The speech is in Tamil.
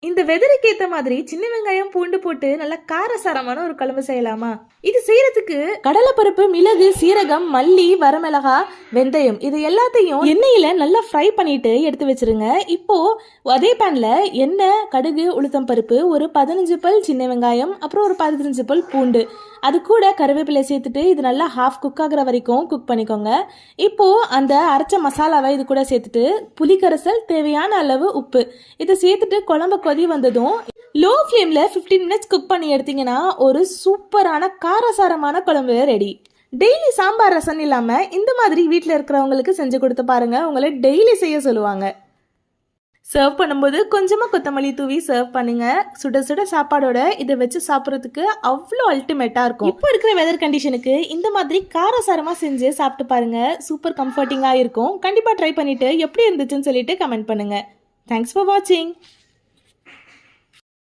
இந்த வெதருக்கு ஏத்த மாதிரி சின்ன வெங்காயம் பூண்டு போட்டு நல்லா காரசாரமான ஒரு குழம்பு செய்யலாமா? இது செய்யறதுக்கு கடலைப்பருப்பு, மிளகு, சீரகம், மல்லி, வரமிளகா, வெந்தயம் இது எல்லாத்தையும் எண்ணெயில நல்லா ஃப்ரை பண்ணிட்டு எடுத்து வச்சிருங்க. இப்போ அதே பேன்ல எண்ணெய், கடுகு, உளுத்தம் பருப்பு, ஒரு 15 பல் சின்ன வெங்காயம், அப்புறம் ஒரு 15 பல் பூண்டு, அது கூட கருவேப்பிலை சேர்த்துட்டு இது நல்லா ஹாஃப் குக் ஆகுற வரைக்கும் குக் பண்ணிக்கோங்க. இப்போ அந்த அரைச்ச மசாலாவை இது கூட சேர்த்துட்டு புளிக்கரைசல், தேவையான அளவு உப்பு இதை சேர்த்துட்டு குழம்பு கொதி வந்ததும் லோ ஃப்ளேமில் 15 மினிட்ஸ் குக் பண்ணி எடுத்தீங்கன்னா ஒரு சூப்பரான காரசாரமான குழம்பு ரெடி. டெய்லி சாம்பார் ரசம் இல்லாமல் இந்த மாதிரி வீட்டில் இருக்கிறவங்களுக்கு செஞ்சு கொடுத்து பாருங்க, உங்களை டெய்லி செய்ய சொல்லுவாங்க. சர்வ் பண்ணும்போது கொஞ்சமாக கொத்தமல்லி தூவி சர்வ் பண்ணுங்க. சுட சுட சாப்பாடோட இதை வச்சு சாப்பிட்றதுக்கு அவ்வளோ அல்டிமேட்டாக இருக்கும். இப்போ இருக்கிற வெதர் கண்டிஷனுக்கு இந்த மாதிரி காரசாரமாக செஞ்சு சாப்பிட்டு பாருங்க, சூப்பர் கம்ஃபர்டிங்காக இருக்கும். கண்டிப்பாக ட்ரை பண்ணிட்டு எப்படி இருந்துச்சுன்னு சொல்லிட்டு கமெண்ட் பண்ணுங்க. தேங்க்ஸ் ஃபார் வாட்சிங்.